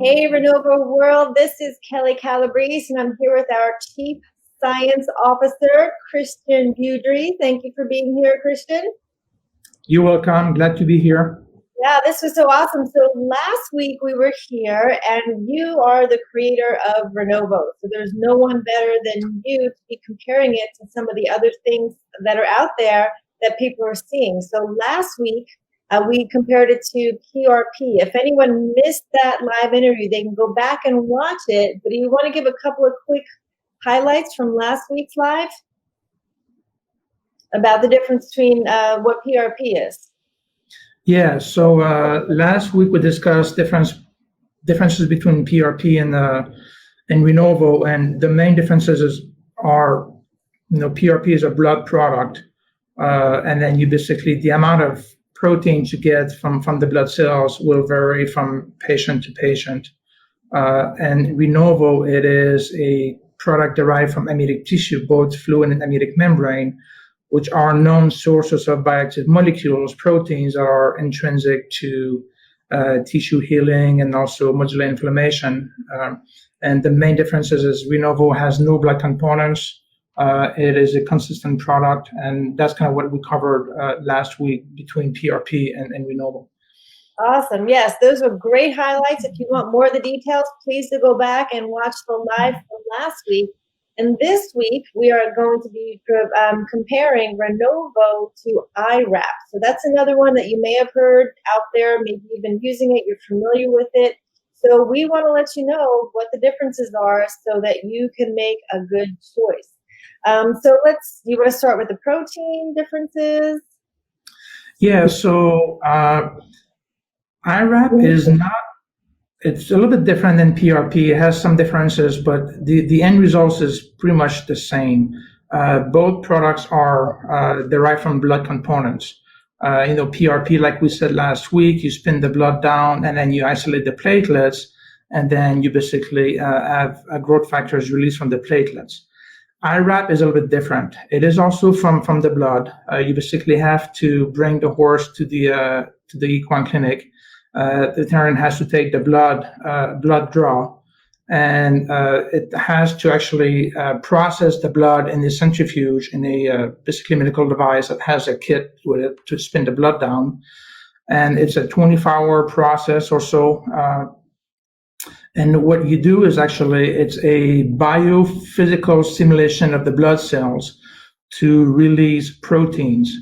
Hey, Renovo World, this is Kelly Calabrese, and I'm here with our Chief Science Officer, Christian Beaudry. Thank you for being here, Christian. You're welcome. Glad to be here. Yeah, this was so awesome. So last week we were here, and you are the creator of Renovo. So there's no one better than you to be comparing it to some of the other things that are out there that people are seeing. So last week, we compared it to PRP. If anyone missed that live interview, they can go back and watch it. But do you want to give a couple of quick highlights from last week's live about the difference between what PRP is? Yeah, so last week we discussed differences between PRP and Renovo, and the main differences are, PRP is a blood product, and then you basically, the amount of proteins you get from the blood cells will vary from patient to patient. And Renovo, it is a product derived from amniotic tissue, both fluid and amniotic membrane, which are known sources of bioactive molecules, proteins that are intrinsic to tissue healing and also modulate inflammation. And the main differences is Renovo has no blood components. It is a consistent product, and that's kind of what we covered last week between PRP and Renovo. Awesome. Yes, those were great highlights. If you want more of the details, please do go back and watch the live from last week. And this week, we are going to be comparing Renovo to iRAP. So that's another one that you may have heard out there. Maybe you've been using it. You're familiar with it. So we want to let you know what the differences are so that you can make a good choice. So you want to start with the protein differences? Yeah, so iRAP is not, it's a little bit different than PRP. It has some differences, but the end result is pretty much the same. Both products are derived from blood components. PRP, like we said last week, you spin the blood down and then you isolate the platelets, and then you basically have growth factors released from the platelets. iRAP is a little bit different. It is also from the blood. You basically have to bring the horse to the equine clinic. The veterinarian has to take the blood draw, and it has to actually process the blood in the centrifuge in a basically medical device that has a kit with it to spin the blood down. And it's a 24-hour process or so. And what you do is actually, it's a biophysical stimulation of the blood cells to release proteins.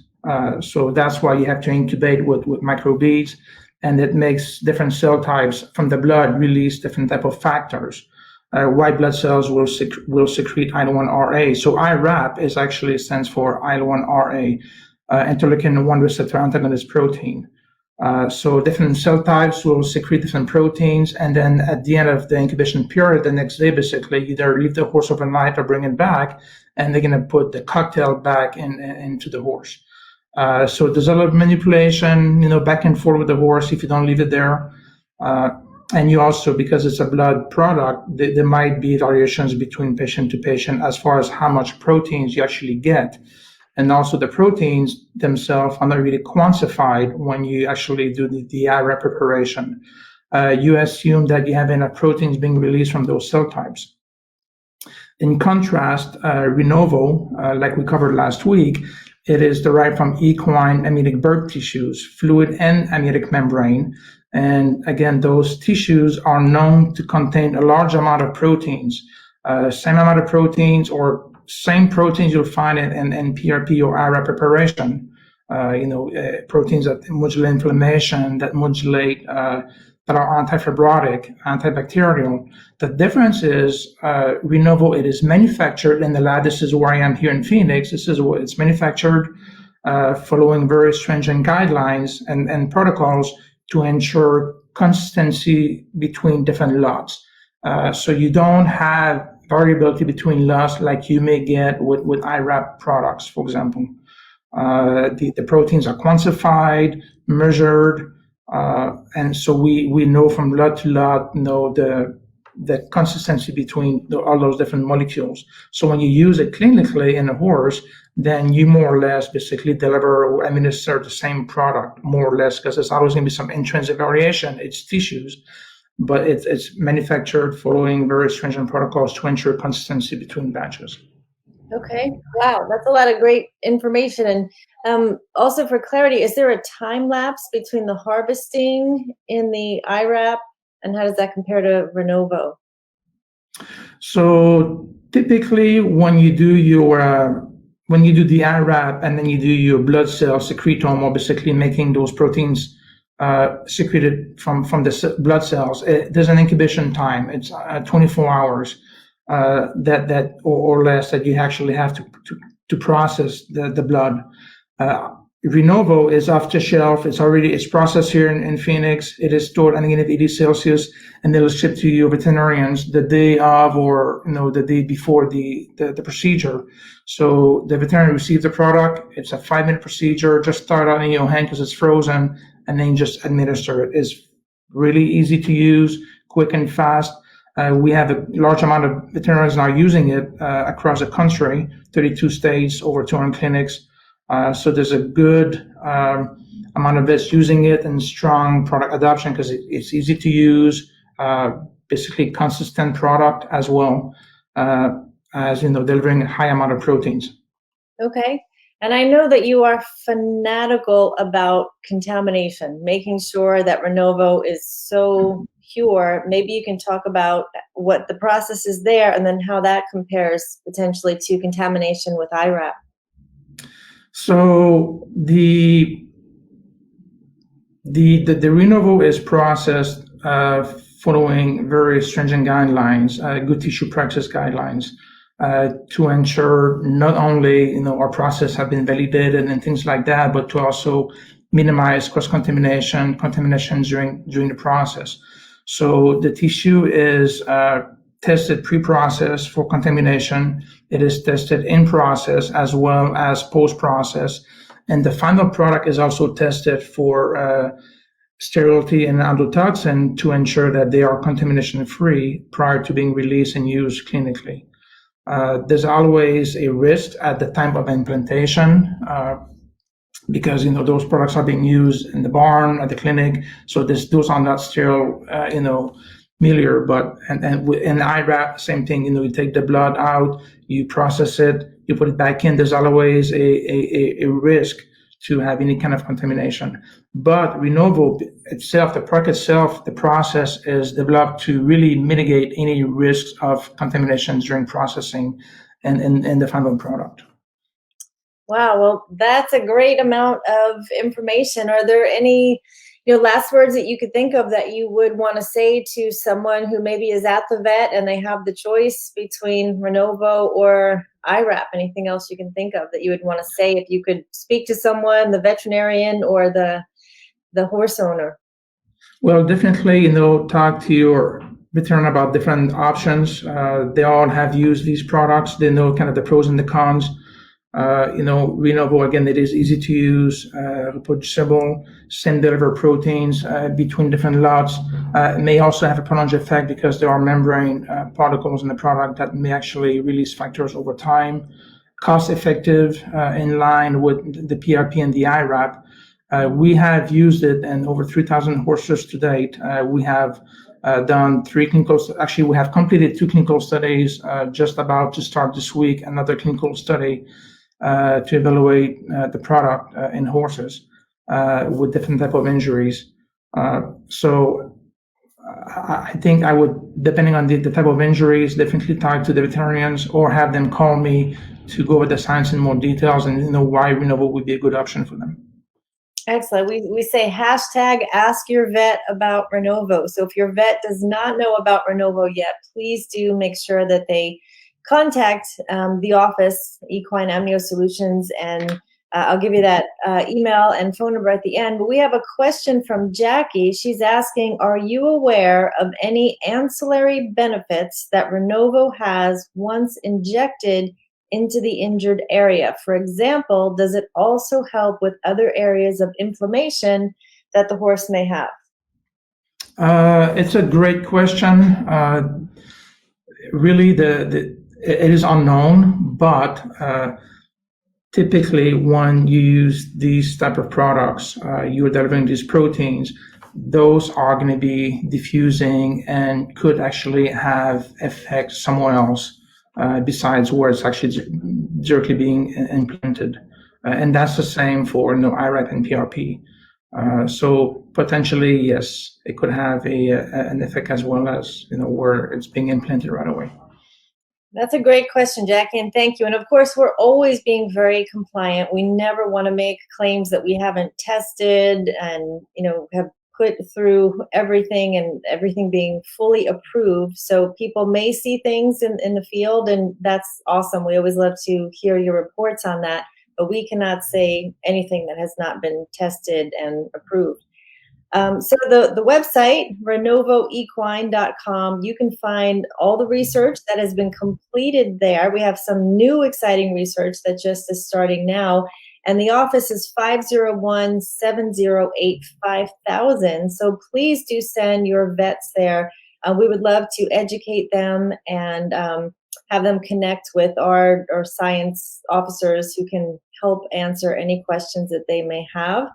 So that's why you have to intubate with microbeads, and it makes different cell types from the blood release different type of factors. White blood cells will secrete IL-1RA. So iRAP actually stands for IL-1RA, interleukin-1 receptor antagonist protein. So different cell types will secrete different proteins, and then at the end of the incubation period, the next day, basically, either leave the horse overnight or bring it back, and they're going to put the cocktail back into the horse. So there's a lot of manipulation, back and forth with the horse if you don't leave it there. And you also, because it's a blood product, there might be variations between patient to patient as far as how much proteins you actually get. And also the proteins themselves are not really quantified when you actually do the iRAP preparation. You assume that you have enough proteins being released from those cell types. In contrast, Renovo, like we covered last week, it is derived from equine amniotic birth tissues, fluid and amniotic membrane. And again, those tissues are known to contain a large amount of proteins, same amount of proteins or same proteins you'll find in PRP or iRAP preparation. Proteins that modulate inflammation, that modulate, that are antifibrotic, antibacterial. The difference is Renovo, it is manufactured in the lab. This is where I am here in Phoenix. This is where it's manufactured following very stringent guidelines and protocols to ensure consistency between different lots. So you don't have variability between lots like you may get with iRAP products, for example. The proteins are quantified, measured, and so we know from lot to lot, the consistency between all those different molecules. So when you use it clinically in a horse, then you more or less basically deliver or administer the same product, more or less, because there's always going to be some intrinsic variation. It's tissues. but it's manufactured following very stringent protocols to ensure consistency between batches. Okay. Wow, that's a lot of great information. And also for clarity, is there a time lapse between the harvesting in the iRAP, and how does that compare to Renovo? So typically, when you do the iRAP and then you do your blood cell secretome, or basically making those proteins secreted from the blood cells, there's an incubation time. It's 24 hours that or less that you actually have to process the blood. Renovo is off the shelf. It's processed here in Phoenix. It is stored at -80 Celsius, and they'll ship to your veterinarians the day of, or the day before the procedure. So the veterinarian receives the product. It's a 5-minute procedure. Just start out in your hand because it's frozen, and then just administer it. It's really easy to use, quick and fast. We have a large amount of veterinarians now using it across the country, 32 states, over 200 clinics. So there's a good amount of vets using it, and strong product adoption because it's easy to use, basically consistent product as well as delivering a high amount of proteins. Okay. And I know that you are fanatical about contamination, making sure that Renovo is so pure. Maybe you can talk about what the process is there, and then how that compares potentially to contamination with iRAP. So the Renovo is processed following very stringent guidelines, good tissue practice guidelines, to ensure not only our process have been validated and things like that, but to also minimize contamination during the process. So the tissue is tested pre-process for contamination. It is tested in process as well as post-process. And the final product is also tested for sterility and endotoxin to ensure that they are contamination-free prior to being released and used clinically. There's always a risk at the time of implantation because those products are being used in the barn, at the clinic, so those are not sterile, milieu. But and in iRAP, same thing. You take the blood out, you process it, you put it back in. There's always a risk to have any kind of contamination. But Renovo itself, the product itself, the process is developed to really mitigate any risks of contamination during processing and the final product. Wow, well, that's a great amount of information. Are there any last words that you could think of that you would want to say to someone who maybe is at the vet and they have the choice between Renovo or iRAP? Anything else you can think of that you would want to say if you could speak to someone, the veterinarian or the horse owner? Well, definitely, talk to your veterinarian about different options. They all have used these products. They know kind of the pros and the cons. Renovo, again, it is easy to use, reproducible, same deliver proteins between different lots. It may also have a prolonged effect because there are membrane particles in the product that may actually release factors over time. Cost effective, in line with the PRP and the iRAP. We have used it in over 3,000 horses to date. We have done we have completed 2 clinical studies, just about to start this week, another clinical study to evaluate the product in horses with different type of injuries. So I think I would, depending on the type of injuries, definitely talk to the veterinarians or have them call me to go over the science in more details and why Renovo would be a good option for them. Excellent. We say hashtag ask your vet about Renovo. So if your vet does not know about Renovo yet, please do make sure that they contact the office, Equine Amnio Solutions, and I'll give you that email and phone number at the end. But we have a question from Jackie. She's asking, are you aware of any ancillary benefits that Renovo has once injected into the injured area? For example, does it also help with other areas of inflammation that the horse may have? It's a great question. Really, it is unknown, but typically when you use these type of products, you're delivering these proteins. those are going to be diffusing and could actually have effects somewhere else besides where it's actually directly being implanted. And that's the same for iRAP and PRP. So potentially, yes, it could have an effect as well as where it's being implanted right away. That's a great question, Jackie, and thank you. And of course, we're always being very compliant. We never want to make claims that we haven't tested and have put through everything and everything being fully approved. So people may see things in the field, and that's awesome. We always love to hear your reports on that, but we cannot say anything that has not been tested and approved. So the website, renovoequine.com, you can find all the research that has been completed there. We have some new exciting research that just is starting now. And the office is 501-708-5000. So please do send your vets there. We would love to educate them and have them connect with our science officers who can help answer any questions that they may have.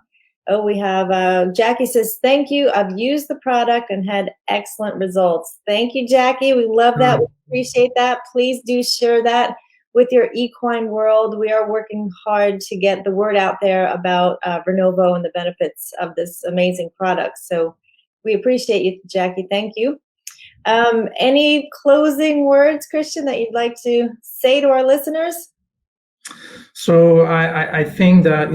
Oh, we have Jackie says, thank you. I've used the product and had excellent results. Thank you, Jackie. We love that. We appreciate that. Please do share that with your equine world. We are working hard to get the word out there about Renovo and the benefits of this amazing product. So we appreciate you, Jackie. Thank you. Any closing words, Christian, that you'd like to say to our listeners? So I think that,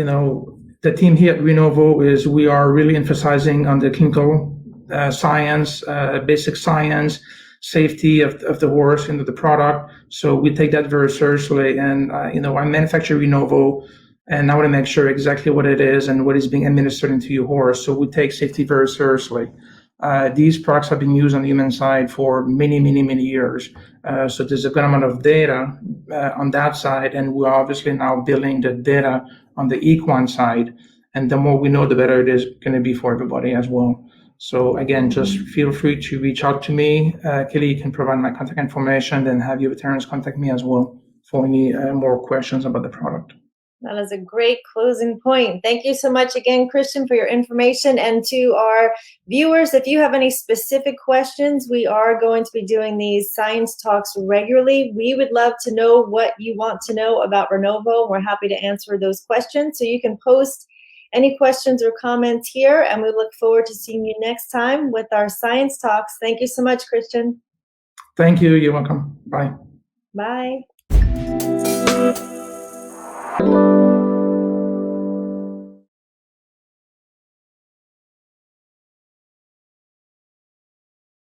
the team here at Renovo we are really emphasizing on the clinical science, basic science, safety of the horse and of the product. So we take that very seriously. And, I manufacture Renovo, and I want to make sure exactly what it is and what is being administered into your horse. So we take safety very seriously. These products have been used on the human side for many, many, many years. So there's a good amount of data on that side, and we're obviously now building the data on the equine side. And the more we know, the better it is going to be for everybody as well. So again, just feel free to reach out to me. Kelly, you can provide my contact information, and have your veterinarians contact me as well for any more questions about the product. That is a great closing point. Thank you so much again, Christian, for your information. And to our viewers, if you have any specific questions, we are going to be doing these science talks regularly. We would love to know what you want to know about Renovo. We're happy to answer those questions. So you can post any questions or comments here, and we look forward to seeing you next time with our science talks. Thank you so much, Christian. Thank you. You're welcome. Bye. Bye.